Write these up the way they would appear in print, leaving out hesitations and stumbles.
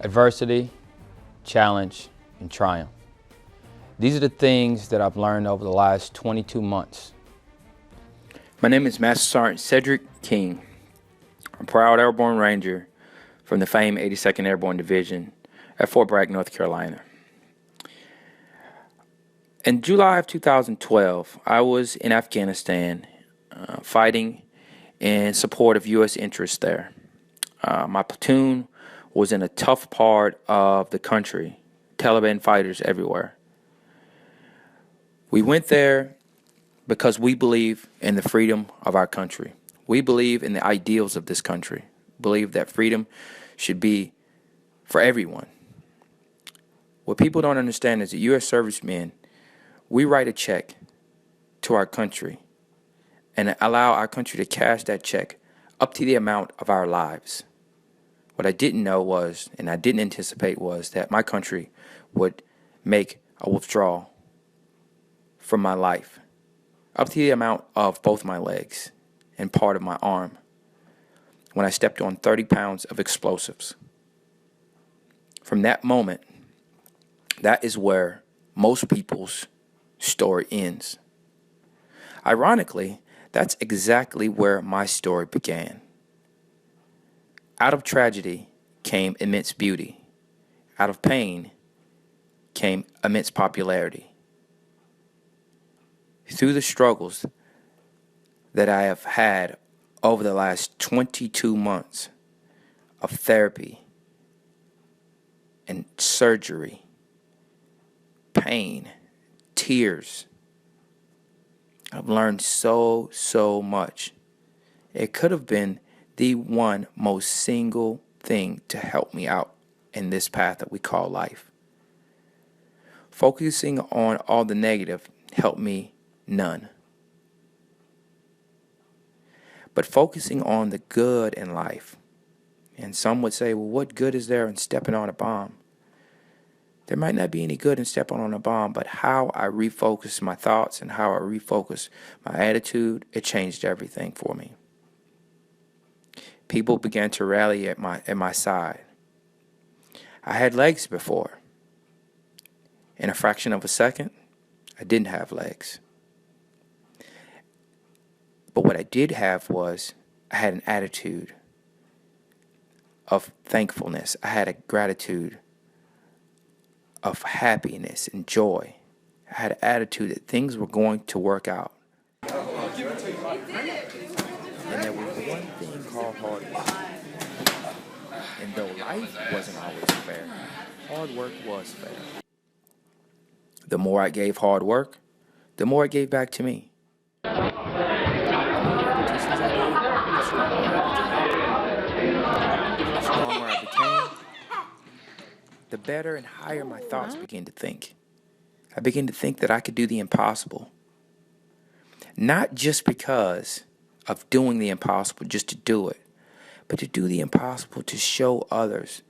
Adversity, challenge, and triumph. These are the things that I've learned over the last 22 months. My name is Master Sergeant Cedric King. I'm a proud Airborne Ranger from the famed 82nd Airborne Division at Fort Bragg, North Carolina. In July of 2012, I was in Afghanistan fighting in support of U.S. interests there. My platoon was in a tough part of the country, Taliban fighters everywhere. We went there because we believe in the freedom of our country. We believe in the ideals of this country. Believe that freedom should be for everyone. What people don't understand is that U.S. servicemen, we write a check to our country and allow our country to cash that check up to the amount of our lives. What I didn't know was, and I didn't anticipate was, that my country would make a withdrawal from my life up to the amount of both my legs and part of my arm when I stepped on 30 pounds of explosives. From that moment, that is where most people's story ends. Ironically, that's exactly where my story began. Out of tragedy came immense beauty. Out of pain came immense popularity. Through the struggles that I have had over the last 22 months of therapy and surgery, pain, tears, I've learned so much. It could have been the one most single thing to help me out in this path that we call life. Focusing on all the negative helped me none. But focusing on the good in life, and some would say, well, what good is there in stepping on a bomb? There might not be any good in stepping on a bomb, but how I refocused my thoughts and how I refocused my attitude, it changed everything for me. People began to rally at my side. I had legs before. In a fraction of a second, I didn't have legs. But what I did have was, I had an attitude of thankfulness. I had a gratitude of happiness and joy. I had an attitude that things were going to work out. And there was one thing called hard work. And though life wasn't always fair, hard work was fair. The more I gave hard work, the more it gave back to me. The stronger I became, the better and higher my thoughts began to think. I began to think that I could do the impossible. Not just because of doing the impossible, just to do it, but to do the impossible to show others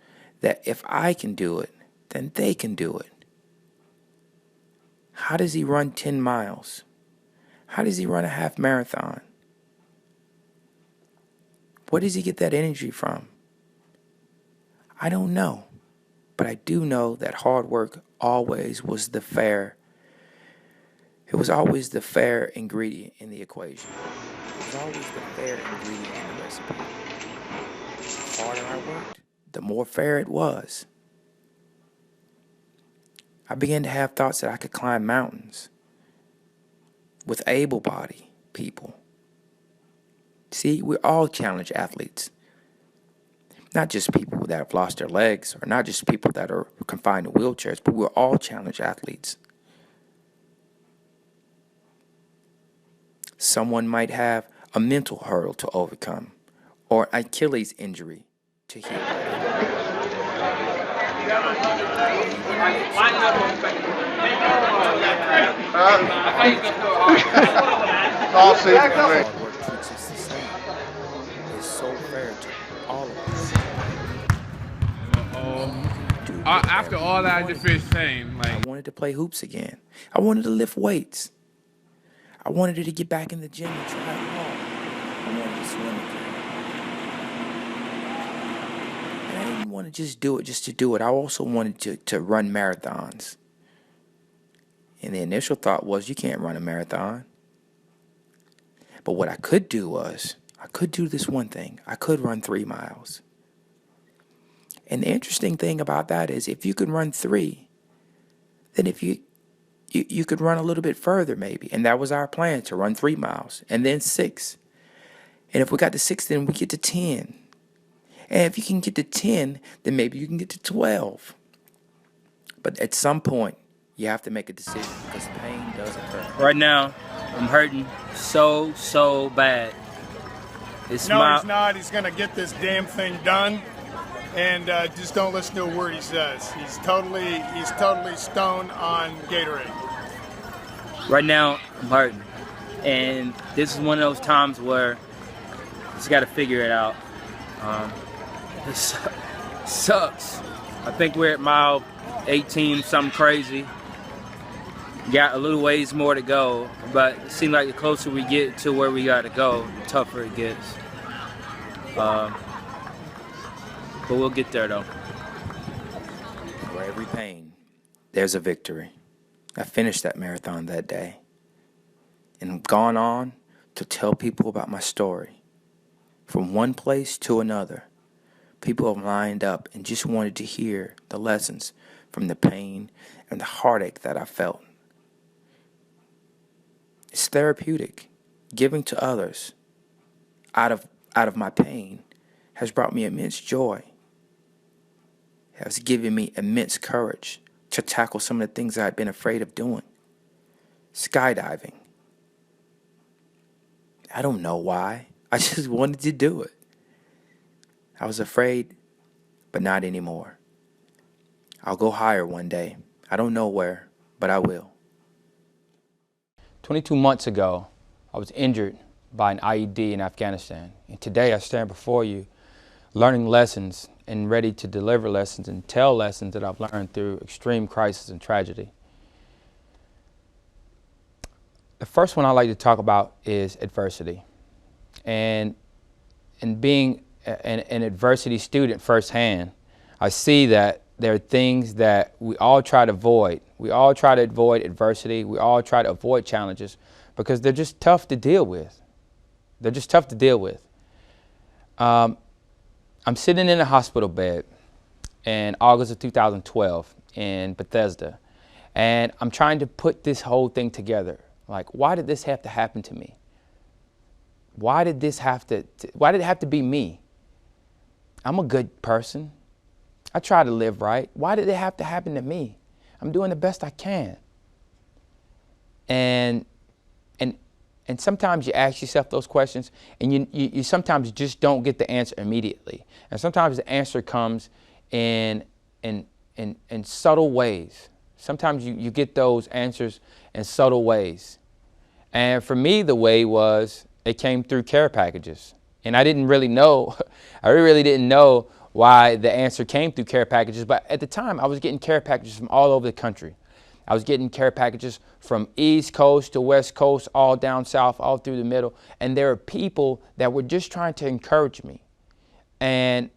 that if I can do it, then they can do it. How does he run 10 miles? How does he run a half marathon? Where does he get that energy from? I don't know. But I do know that hard work always was the fair. It was always the fair ingredient in the equation. It was always the fair ingredient in the recipe. The harder I worked, the more fair it was. I began to have thoughts that I could climb mountains with able-bodied people. See, we're all challenge athletes. Not just people that have lost their legs, or not just people that are confined to wheelchairs, but we're all challenge athletes. Someone might have a mental hurdle to overcome, or Achilles injury to heal. Hard work keeps us the same. It's so fair to all of us. After all that, I just feel shame. I wanted to play hoops again. I wanted to lift weights. I wanted to get back in the gym and try hard. I wanted to swim again. And I didn't want want to just do it just to do it. I also wanted to run marathons. And the initial thought was, you can't run a marathon. But what I could do was, I could do this one thing. I could run 3 miles. And the interesting thing about that is, if you could run 3, then if you could run a little bit further maybe. And that was our plan, to run 3 miles. And then 6. And if we got to 6, then we get to 10. And if you can get to 10, then maybe you can get to 12. But at some point, you have to make a decision, because pain does occur. Right now, I'm hurting so bad. He's not. He's going to get this damn thing done. And just don't listen to a word he says. He's totally stoned on Gatorade. Right now, I'm hurting. And this is one of those times where you just got to figure it out. It sucks. I think we're at mile 18, something crazy. Got a little ways more to go, but it seems like the closer we get to where we got to go, the tougher it gets. But we'll get there, though. For every pain, there's a victory. I finished that marathon that day, and I've gone on to tell people about my story. From one place to another, people have lined up and just wanted to hear the lessons from the pain and the heartache that I felt. It's therapeutic. Giving to others out of my pain has brought me immense joy. It has given me immense courage to tackle some of the things I had been afraid of doing. Skydiving. I don't know why. I just wanted to do it. I was afraid, but not anymore. I'll go higher one day. I don't know where, but I will. 22 months ago, I was injured by an IED in Afghanistan. And today I stand before you learning lessons and ready to deliver lessons and tell lessons that I've learned through extreme crisis and tragedy. The first one I like to talk about is adversity. And being an adversity student firsthand, I see that there are things that we all try to avoid. We all try to avoid adversity. We all try to avoid challenges because they're just tough to deal with. They're just tough to deal with. I'm sitting in a hospital bed in August of 2012 in Bethesda, and I'm trying to put this whole thing together. Like, why did this have to happen to me? Why did it have to be me? I'm a good person. I try to live right. Why did it have to happen to me? I'm doing the best I can. And sometimes you ask yourself those questions, and you sometimes just don't get the answer immediately. And sometimes the answer comes in subtle ways. Sometimes you get those answers in subtle ways. And for me, the way was, it came through care packages. And I didn't really know, I really didn't know why the answer came through care packages. But at the time, I was getting care packages from all over the country. I was getting care packages from East Coast to West Coast, all down south, all through the middle. And there were people that were just trying to encourage me. And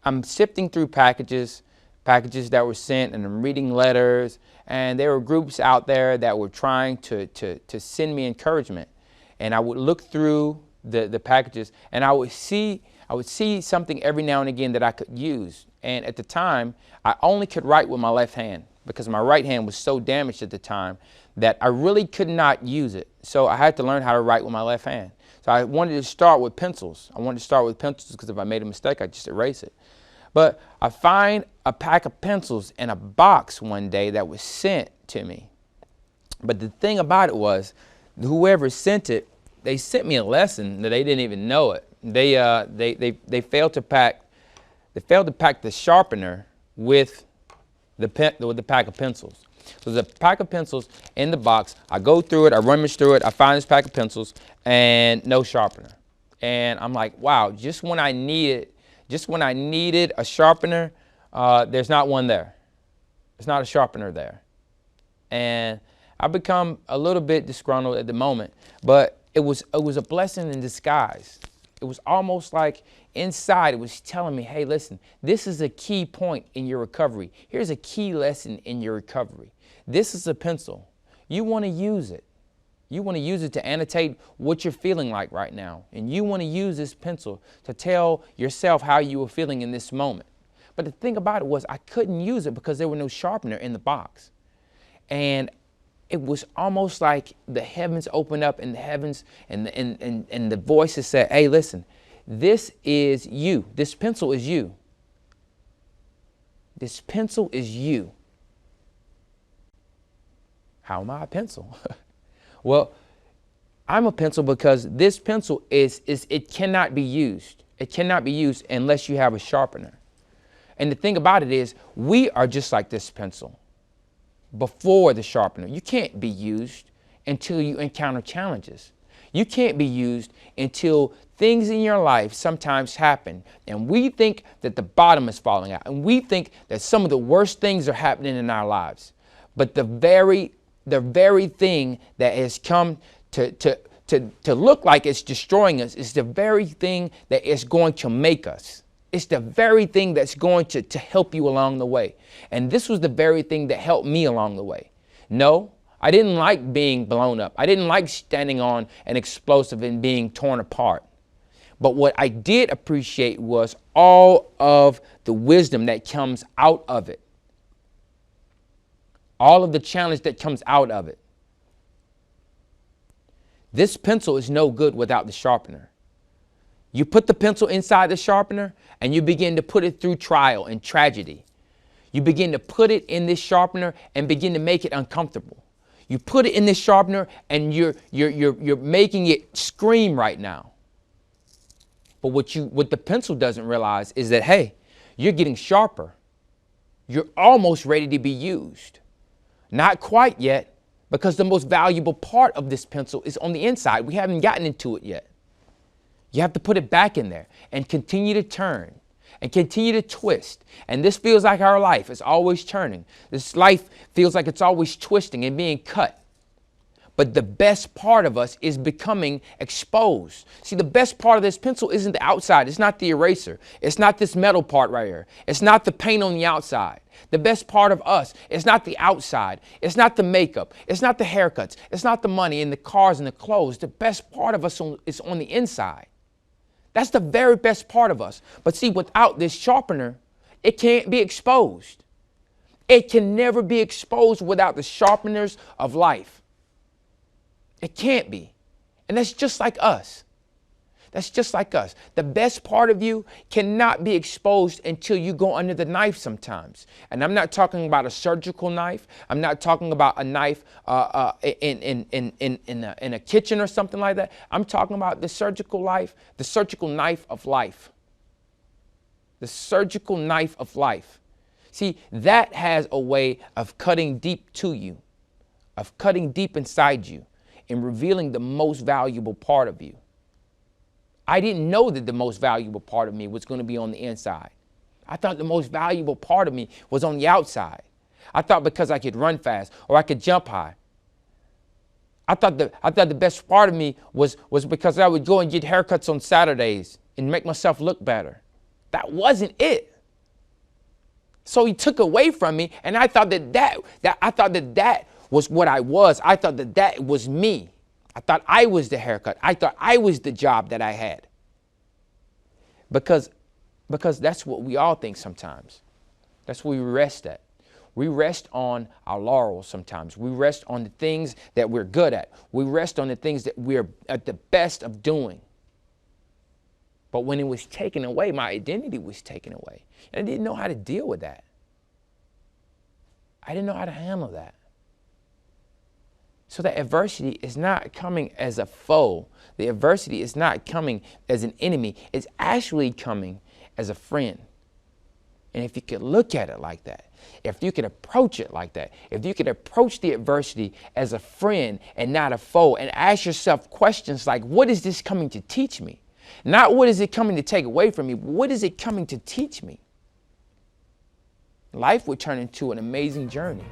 I'm sifting through packages that were sent, and I'm reading letters. And there were groups out there that were trying to send me encouragement. And I would look through the packages, and I would see something every now and again that I could use. And at the time, I only could write with my left hand because my right hand was so damaged at the time that I really could not use it. So I had to learn how to write with my left hand. So I wanted to start with pencils. I wanted to start with pencils because if I made a mistake, I'd just erase it. But I find a pack of pencils in a box one day that was sent to me. But the thing about it was, whoever sent it, they sent me a lesson that they didn't even know it. They failed to pack the sharpener with the pack of pencils. So there's a pack of pencils in the box. I go through it, I rummage through it, I find this pack of pencils and no sharpener. And I'm like, wow, just when I needed a sharpener, there's not one there. There's not a sharpener there. And I become a little bit disgruntled at the moment, but it was a blessing in disguise. It was almost like inside it was telling me, hey, listen, this is a key point in your recovery. Here's a key lesson in your recovery. This is a pencil. You want to use it. You want to use it to annotate what you're feeling like right now. And you want to use this pencil to tell yourself how you were feeling in this moment. But the thing about it was I couldn't use it because there was no sharpener in the box. And it was almost like the heavens opened up and the heavens and the voices said, hey, listen, this is you. This pencil is you. This pencil is you. How am I a pencil? Well, I'm a pencil because this pencil it cannot be used. It cannot be used unless you have a sharpener. And the thing about it is, we are just like this pencil before the sharpener. You can't be used until you encounter challenges. You can't be used until things in your life sometimes happen and we think that the bottom is falling out and we think that some of the worst things are happening in our lives. But the very thing that has come to look like it's destroying us is the very thing that is going to make us. It's the very thing that's going to help you along the way. And this was the very thing that helped me along the way. No, I didn't like being blown up. I didn't like standing on an explosive and being torn apart. But what I did appreciate was all of the wisdom that comes out of it. All of the challenge that comes out of it. This pencil is no good without the sharpener. You put the pencil inside the sharpener and you begin to put it through trial and tragedy. You begin to put it in this sharpener and begin to make it uncomfortable. You put it in this sharpener and you're making it scream right now. But what the pencil doesn't realize is that, hey, you're getting sharper. You're almost ready to be used. Not quite yet, because the most valuable part of this pencil is on the inside. We haven't gotten into it yet. You have to put it back in there and continue to turn and continue to twist. And this feels like our life is always turning. This life feels like it's always twisting and being cut. But the best part of us is becoming exposed. See, the best part of this pencil isn't the outside. It's not the eraser. It's not this metal part right here. It's not the paint on the outside. The best part of us is not the outside. It's not the makeup. It's not the haircuts. It's not the money and the cars and the clothes. The best part of us is on the inside. That's the very best part of us. But see, without this sharpener, it can't be exposed. It can never be exposed without the sharpeners of life. It can't be. And that's just like us. That's just like us. The best part of you cannot be exposed until you go under the knife sometimes. And I'm not talking about a surgical knife. I'm not talking about a knife in a kitchen or something like that. I'm talking about the surgical knife of life. The surgical knife of life. See, that has a way of cutting deep to you, of cutting deep inside you, and revealing the most valuable part of you. I didn't know that the most valuable part of me was going to be on the inside. I thought the most valuable part of me was on the outside. I thought because I could run fast or I could jump high. I thought the best part of me was because I would go and get haircuts on Saturdays and make myself look better. That wasn't it. So he took away from me, and I thought that was what I was. I thought that was me. I thought I was the haircut. I thought I was the job that I had. Because that's what we all think sometimes. That's where we rest at. We rest on our laurels sometimes. We rest on the things that we're good at. We rest on the things that we're at the best of doing. But when it was taken away, my identity was taken away. And I didn't know how to deal with that. I didn't know how to handle that. So that adversity is not coming as a foe. The adversity is not coming as an enemy. It's actually coming as a friend. And if you could look at it like that, if you could approach it like that, if you could approach the adversity as a friend and not a foe, and ask yourself questions like, what is this coming to teach me? Not what is it coming to take away from me, but what is it coming to teach me? Life would turn into an amazing journey.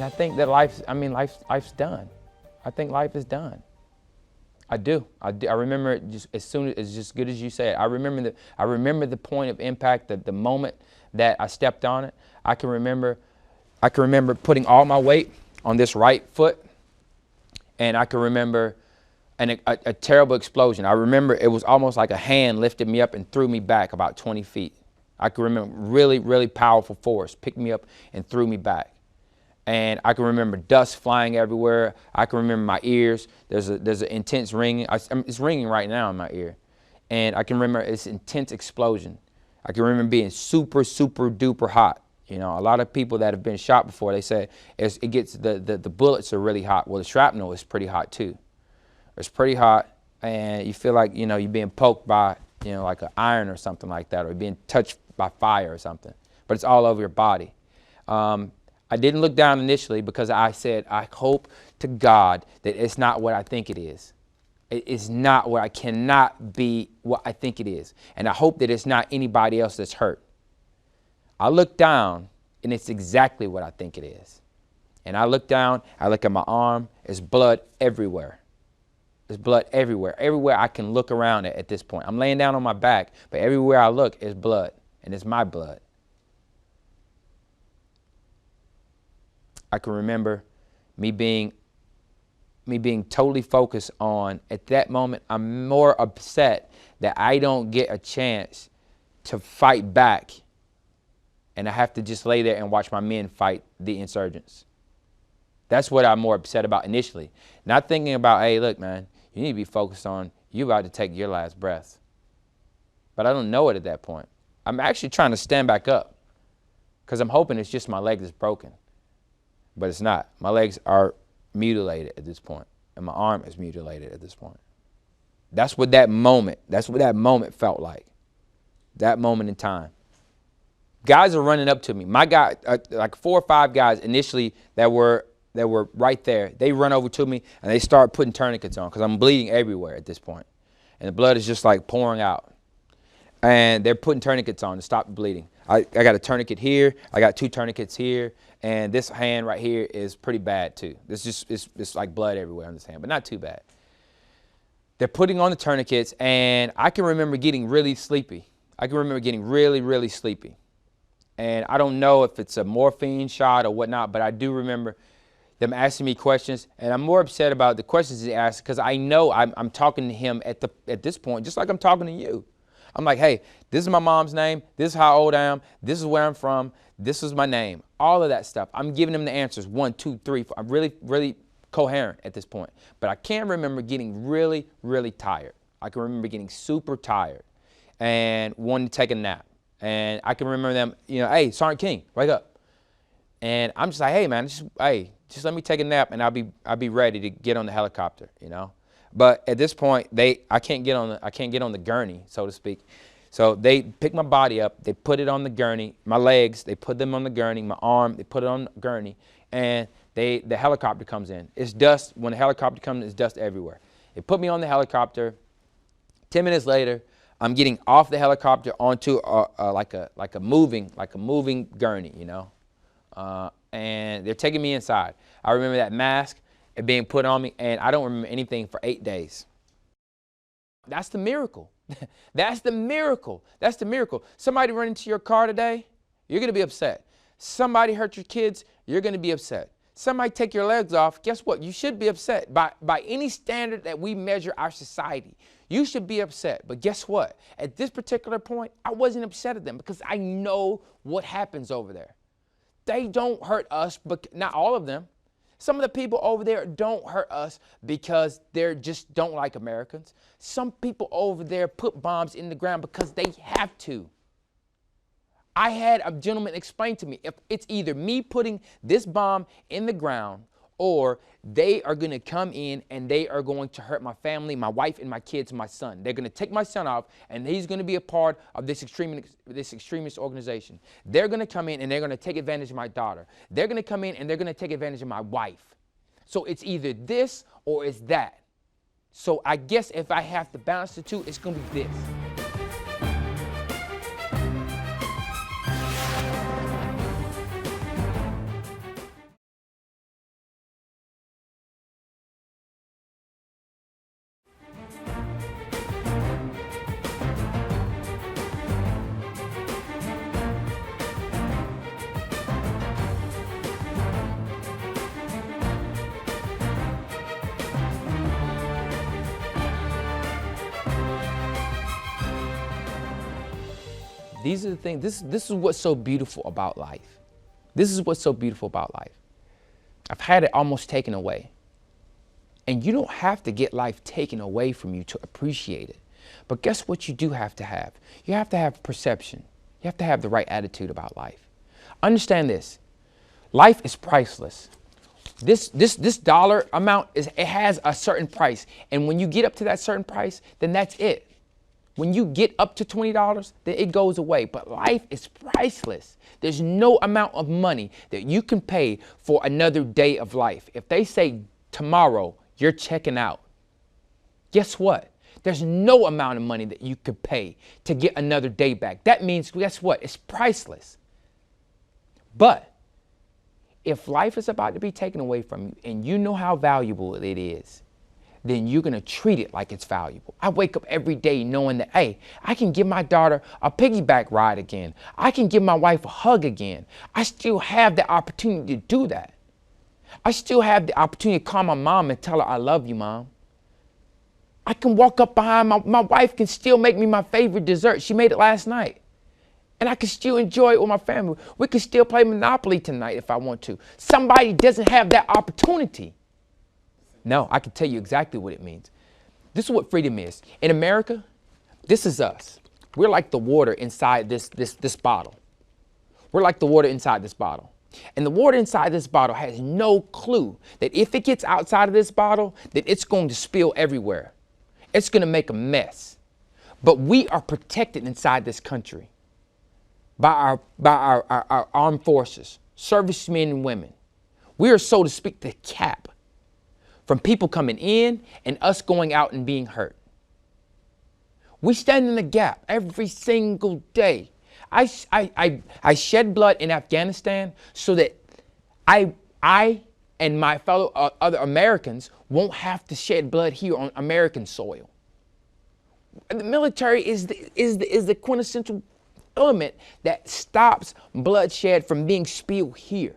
I think that life's done. I think life is done. I do. I remember it just as soon as it's just good as you said. I remember the point of impact, the moment that I stepped on it. I can remember putting all my weight on this right foot, and I can remember a terrible explosion. I remember it was almost like a hand lifted me up and threw me back about 20 feet. I can remember really, really powerful force picked me up and threw me back. And I can remember dust flying everywhere. I can remember my ears. There's an intense ringing. It's ringing right now in my ear. And I can remember this intense explosion. I can remember being super, super duper hot. You know, a lot of people that have been shot before, they say it gets, the bullets are really hot. Well, the shrapnel is pretty hot too. It's pretty hot, and you feel like, you know, you're being poked by, you know, like an iron or something like that, or being touched by fire or something. But it's all over your body. I didn't look down initially because I said, I hope to God that it's not what I think it is. It is not what I cannot be what I think it is. And I hope that it's not anybody else that's hurt. I look down and it's exactly what I think it is. And I look down, I look at my arm, there's blood everywhere. There's blood everywhere. Everywhere I can look around at this point. I'm laying down on my back, but everywhere I look is blood, and it's my blood. I can remember me being totally focused on, at that moment, I'm more upset that I don't get a chance to fight back, and I have to just lay there and watch my men fight the insurgents. That's what I'm more upset about initially. Not thinking about, hey, look, man, you need to be focused on you about to take your last breath. But I don't know it at that point. I'm actually trying to stand back up because I'm hoping it's just my leg that's broken. But it's not. My legs are mutilated at this point, and my arm is mutilated at this point. That's what that moment felt like. That moment in time. Guys are running up to me. My guy, like 4 or 5 guys initially that were right there, they run over to me and they start putting tourniquets on because I'm bleeding everywhere at this point. And the blood is just like pouring out. And they're putting tourniquets on to stop the bleeding. I got a tourniquet here. I got 2 tourniquets here. And this hand right here is pretty bad too. It's like blood everywhere on this hand, but not too bad. They're putting on the tourniquets, and I can remember getting really sleepy. I can remember getting really, really sleepy. And I don't know if it's a morphine shot or whatnot, but I do remember them asking me questions, and I'm more upset about the questions he asked because I know I'm talking to him at this point, just like I'm talking to you. I'm like, hey, this is my mom's name. This is how old I am. This is where I'm from. This is my name. All of that stuff. I'm giving them the answers. 1, 2, 3, 4. I'm really, really coherent at this point. But I can remember getting really, really tired. I can remember getting super tired and wanting to take a nap. And I can remember them, you know, hey, Sergeant King, wake up. And I'm just like, hey, man, just let me take a nap and I'll be ready to get on the helicopter, you know. But at this point, I can't get on the gurney, so to speak. So they pick my body up, they put it on the gurney, my legs, they put them on the gurney, my arm, they put it on the gurney, and the helicopter comes in. It's dust. When the helicopter comes, it's dust everywhere. They put me on the helicopter. 10 minutes later, I'm getting off the helicopter onto like a moving gurney, you know, and they're taking me inside. I remember that mask being put on me, and I don't remember anything for 8 days. That's the miracle. That's the miracle. That's the miracle. Somebody run into your car today, you're going to be upset. Somebody hurt your kids, you're going to be upset. Somebody take your legs off, guess what? You should be upset. By any standard that we measure our society, you should be upset. But guess what? At this particular point, I wasn't upset at them because I know what happens over there. They don't hurt us, but not all of them. Some of the people over there don't hurt us because they just don't like Americans. Some people over there put bombs in the ground because they have to. I had a gentleman explain to me, if it's either me putting this bomb in the ground or they are going to come in and they are going to hurt my family, my wife and my kids and my son. They're going to take my son off and he's going to be a part of this extremist organization. They're going to come in and they're going to take advantage of my daughter. They're going to come in and they're going to take advantage of my wife. So it's either this or it's that. So I guess if I have to balance the two, it's going to be this. These are the things, this is what's so beautiful about life. This is what's so beautiful about life. I've had it almost taken away. And you don't have to get life taken away from you to appreciate it. But guess what you do have to have? You have to have perception. You have to have the right attitude about life. Understand this. Life is priceless. This dollar amount, it has a certain price. And when you get up to that certain price, then that's it. When you get up to $20, then it goes away. But life is priceless. There's no amount of money that you can pay for another day of life. If they say tomorrow you're checking out, guess what? There's no amount of money that you could pay to get another day back. That means, guess what? It's priceless. But if life is about to be taken away from you and you know how valuable it is, then you're going to treat it like it's valuable. I wake up every day knowing that, hey, I can give my daughter a piggyback ride again. I can give my wife a hug again. I still have the opportunity to do that. I still have the opportunity to call my mom and tell her, I love you, Mom. I can walk up behind my wife can still make me my favorite dessert. She made it last night. And I can still enjoy it with my family. We can still play Monopoly tonight if I want to. Somebody doesn't have that opportunity. No, I can tell you exactly what it means. This is what freedom is. In America, this is us. We're like the water inside this bottle. We're like the water inside this bottle. And the water inside this bottle has no clue that if it gets outside of this bottle, that it's going to spill everywhere. It's going to make a mess. But we are protected inside this country by our armed forces, servicemen and women. We are, so to speak, the cap from people coming in and us going out and being hurt. We stand in the gap every single day. I shed blood in Afghanistan so that I and my fellow other Americans won't have to shed blood here on American soil. The military is the quintessential element that stops bloodshed from being spilled here.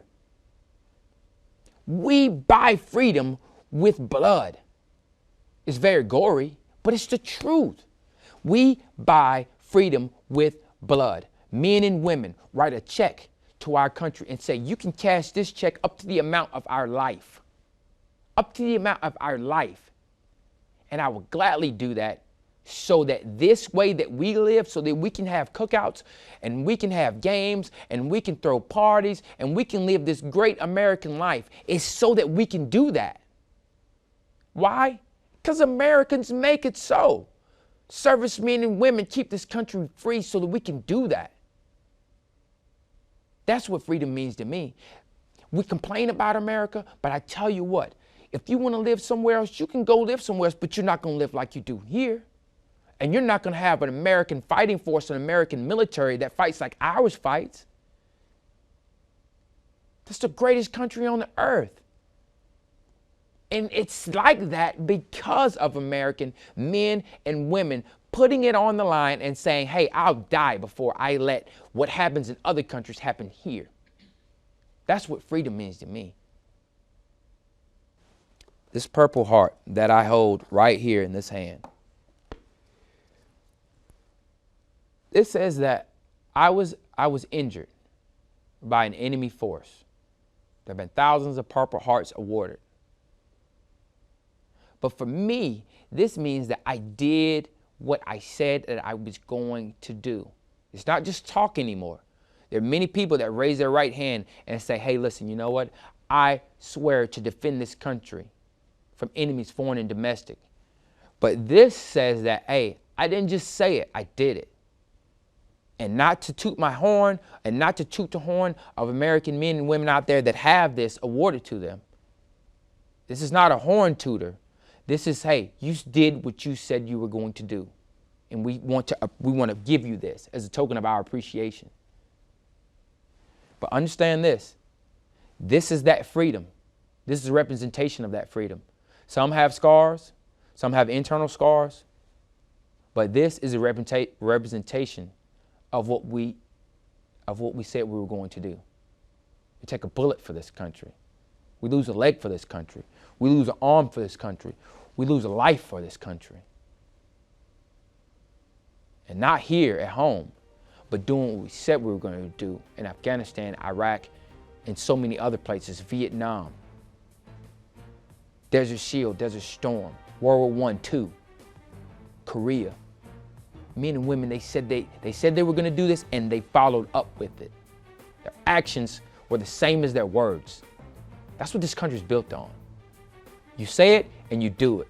We buy freedom with blood. It's very gory, but it's the truth. We buy freedom with blood. Men and women write a check to our country and say, you can cash this check up to the amount of our life. Up to the amount of our life. And I will gladly do that so that this way that we live, so that we can have cookouts and we can have games and we can throw parties and we can live this great American life, is so that we can do that. Why? Because Americans make it so. Servicemen and women keep this country free so that we can do that. That's what freedom means to me. We complain about America, but I tell you what, if you want to live somewhere else, you can go live somewhere else, but you're not going to live like you do here. And you're not going to have an American fighting force, an American military that fights like ours fights. That's the greatest country on the earth. And it's like that because of American men and women putting it on the line and saying, hey, I'll die before I let what happens in other countries happen here. That's what freedom means to me. This purple heart that I hold right here in this hand, it says that I was injured by an enemy force. There have been thousands of Purple Hearts awarded. But for me, this means that I did what I said that I was going to do. It's not just talk anymore. There are many people that raise their right hand and say, hey, listen, you know what? I swear to defend this country from enemies, foreign and domestic. But this says that, hey, I didn't just say it, I did it. And not to toot my horn and not to toot the horn of American men and women out there that have this awarded to them. This is not a horn tooter. This is, hey, you did what you said you were going to do. And we want to give you this as a token of our appreciation. But understand this. This is that freedom. This is a representation of that freedom. Some have scars. Some have internal scars. But this is a representation of what we said we were going to do. We take a bullet for this country. We lose a leg for this country. We lose an arm for this country. We lose a life for this country. And not here at home, but doing what we said we were going to do in Afghanistan, Iraq, and so many other places, Vietnam, Desert Shield, Desert Storm, World War I, II, Korea. Men and women, they said they were going to do this, and they followed up with it. Their actions were the same as their words. That's what this country's built on. You say it and you do it.